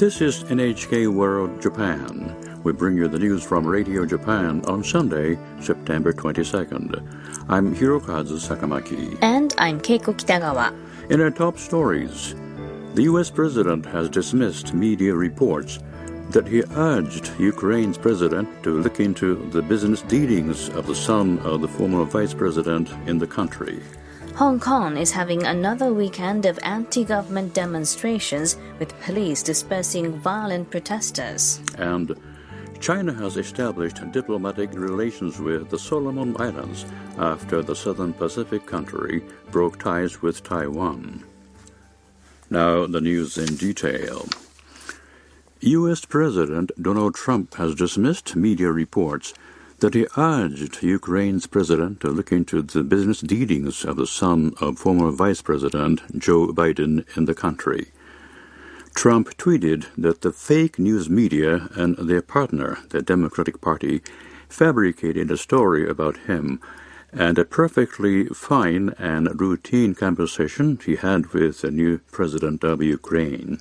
This is NHK World Japan. We bring you the news from Radio Japan on Sunday, September 22nd. I'm Hirokazu Sakamaki. And I'm Keiko Kitagawa. In our top stories, the U.S. president has dismissed media reports that he urged Ukraine's president to look into the business dealings of the son of the former vice president in the country. Hong Kong is having another weekend of anti-government demonstrations with police dispersing violent protesters. And China has established diplomatic relations with the Solomon Islands after the Southern Pacific country broke ties with Taiwan. Now the news in detail. U.S. President Donald Trump has dismissed media reports that he urged Ukraine's president to look into the business dealings of the son of former Vice President Joe Biden in the country. Trump tweeted that the fake news media and their partner, the Democratic Party, fabricated a story about him and a perfectly fine and routine conversation he had with the new president of Ukraine.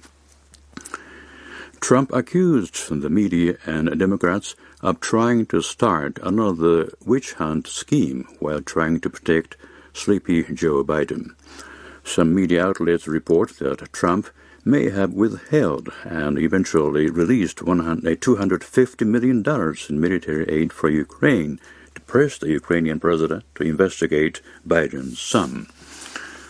Trump accused the media and Democrats of trying to start another witch hunt scheme while trying to protect sleepy Joe Biden. Some media outlets report that Trump may have withheld and eventually released $250 million in military aid for Ukraine to press the Ukrainian president to investigate Biden's son.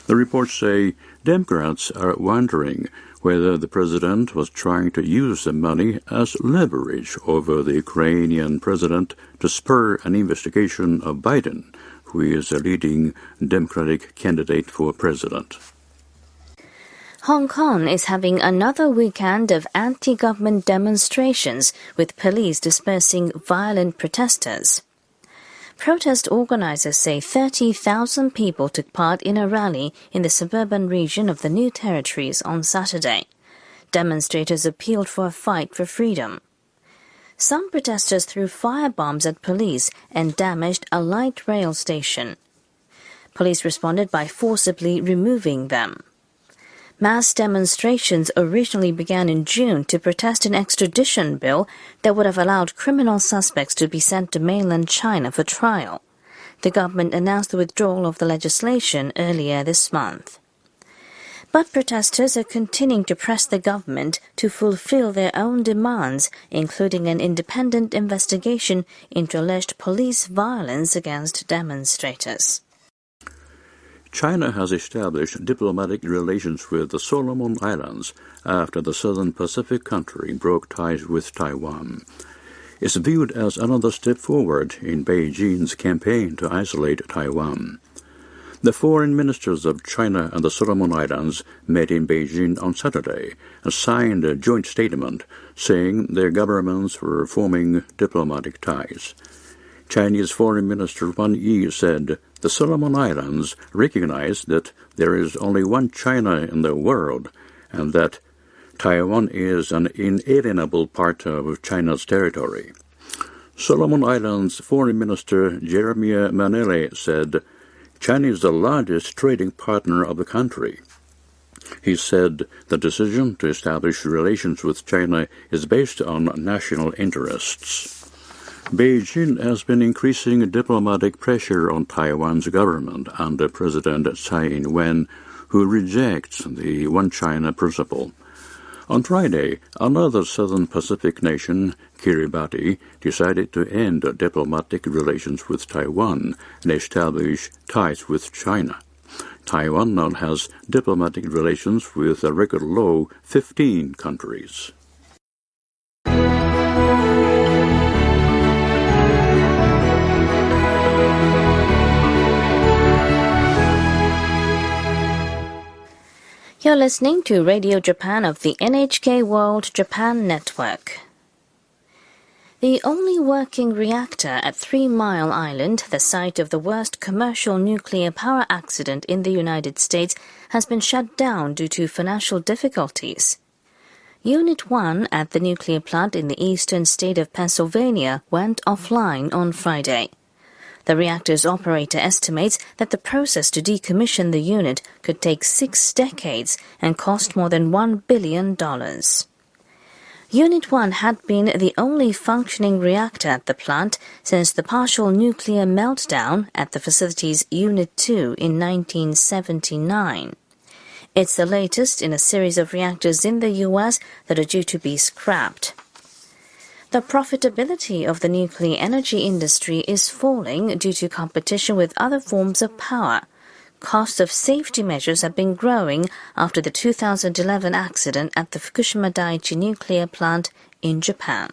The reports say Democrats are wondering whether the president was trying to use the money as leverage over the Ukrainian president to spur an investigation of Biden, who is a leading Democratic candidate for president. Hong Kong is having another weekend of anti-government demonstrations with police dispersing violent protesters. Protest organizers say 30,000 people took part in a rally in the suburban region of the New Territories on Saturday. Demonstrators appealed for a fight for freedom. Some protesters threw firebombs at police and damaged a light rail station. Police responded by forcibly removing them. Mass demonstrations originally began in June to protest an extradition bill that would have allowed criminal suspects to be sent to mainland China for trial. The government announced the withdrawal of the legislation earlier this month. But protesters are continuing to press the government to fulfill their own demands, including an independent investigation into alleged police violence against demonstrators. China has established diplomatic relations with the Solomon Islands after the Southern Pacific country broke ties with Taiwan. It's viewed as another step forward in Beijing's campaign to isolate Taiwan. The foreign ministers of China and the Solomon Islands met in Beijing on Saturday and signed a joint statement saying their governments were forming diplomatic ties. Chinese Foreign Minister Wang Yi said the Solomon Islands recognize that there is only one China in the world and that Taiwan is an inalienable part of China's territory. Solomon Islands Foreign Minister Jeremiah Manele said China is the largest trading partner of the country. He said the decision to establish relations with China is based on national interests. Beijing has been increasing diplomatic pressure on Taiwan's government under President Tsai Ing-wen, who rejects the One China principle. On Friday, another Southern Pacific nation, Kiribati, decided to end diplomatic relations with Taiwan and establish ties with China. Taiwan now has diplomatic relations with a record low 15 countries. You're listening to Radio Japan of the NHK World Japan Network. The only working reactor at 3 Mile Island, the site of the worst commercial nuclear power accident in the United States, has been shut down due to financial difficulties. Unit 1 at the nuclear plant in the eastern state of Pennsylvania went offline on Friday. The reactor's operator estimates that the process to decommission the unit could take 6 decades and cost more than $1 billion. Unit 1 had been the only functioning reactor at the plant since the partial nuclear meltdown at the facility's Unit 2 in 1979. It's the latest in a series of reactors in the U.S. that are due to be scrapped. The profitability of the nuclear energy industry is falling due to competition with other forms of power. Costs of safety measures have been growing after the 2011 accident at the Fukushima Daiichi nuclear plant in Japan.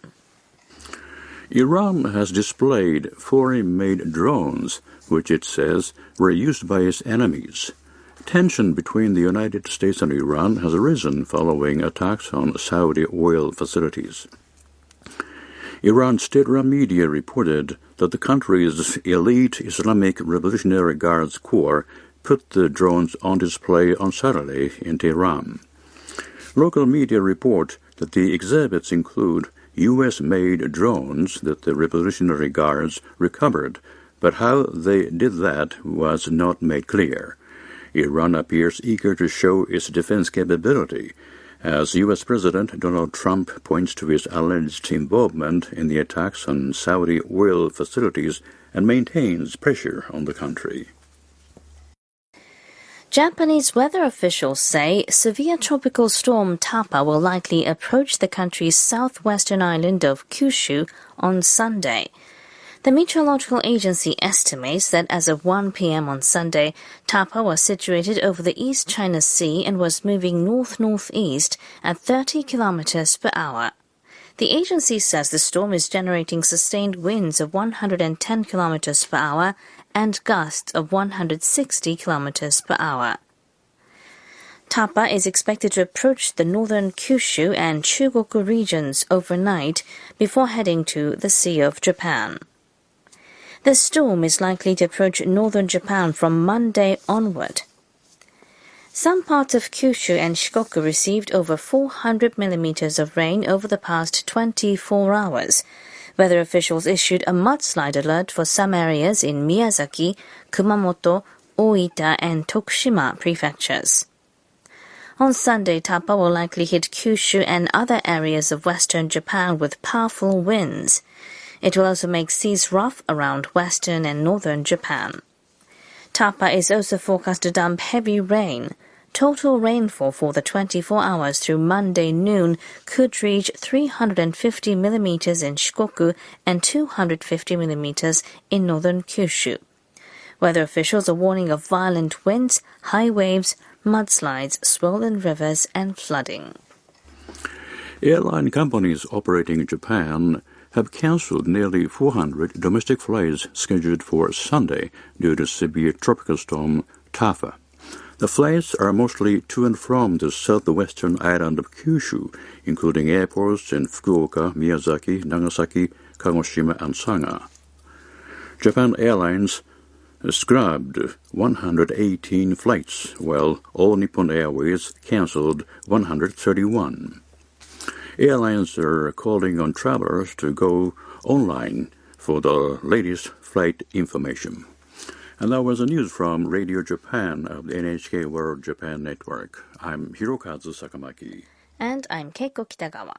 Iran has displayed foreign-made drones, which it says were used by its enemies. Tension between the United States and Iran has arisen following attacks on Saudi oil facilities. Iran's state-run media reported that the country's elite Islamic Revolutionary Guards Corps put the drones on display on Saturday in Tehran. Local media report that the exhibits include U.S.-made drones that the Revolutionary Guards recovered, but how they did that was not made clear. Iran appears eager to show its defense capability, as U.S. President Donald Trump points to his alleged involvement in the attacks on Saudi oil facilities and maintains pressure on the country. Japanese weather officials say severe tropical storm Tapa will likely approach the country's southwestern island of Kyushu on Sunday. The meteorological agency estimates that as of 1 p.m. on Sunday, Tapa was situated over the East China Sea and was moving north-northeast at 30 kilometers per hour. The agency says the storm is generating sustained winds of 110 kilometers per hour and gusts of 160 kilometers per hour. Tapa is expected to approach the northern Kyushu and Chugoku regions overnight before heading to the Sea of Japan. The storm is likely to approach northern Japan from Monday onward. Some parts of Kyushu and Shikoku received over 400 millimeters of rain over the past 24 hours. Weather officials issued a mudslide alert for some areas in Miyazaki, Kumamoto, Oita, and Tokushima prefectures. On Sunday, Tapa will likely hit Kyushu and other areas of western Japan with powerful winds. It will also make seas rough around western and northern Japan. Tapa is also forecast to dump heavy rain. Total rainfall for the 24 hours through Monday noon could reach 350 millimeters in Shikoku and 250 millimeters in northern Kyushu. Weather officials are warning of violent winds, high waves, mudslides, swollen rivers, and flooding. Airline companies operating in Japan have cancelled nearly 400 domestic flights scheduled for Sunday due to severe tropical storm Tafa. The flights are mostly to and from the southwestern island of Kyushu, including airports in Fukuoka, Miyazaki, Nagasaki, Kagoshima, and Saga. Japan Airlines scrapped 118 flights, while All Nippon Airways cancelled 131. Airlines are calling on travelers to go online for the latest flight information. And that was the news from Radio Japan of the NHK World Japan Network. I'm Hirokazu Sakamaki. And I'm Keiko Kitagawa.